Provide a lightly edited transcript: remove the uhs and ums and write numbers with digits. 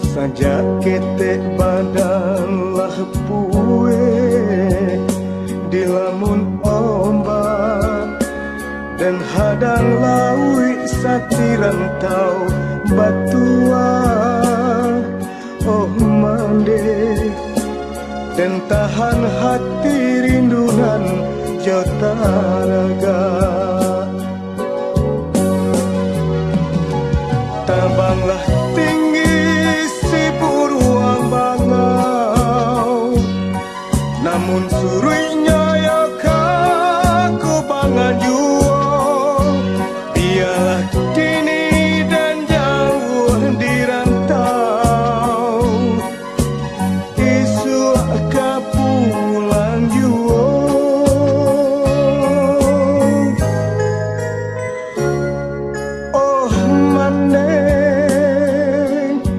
Saja ketek badan lah pue di lamun ombak dan hadang lawi satirantau batua oh mande dan tahan hati rindunan jota raga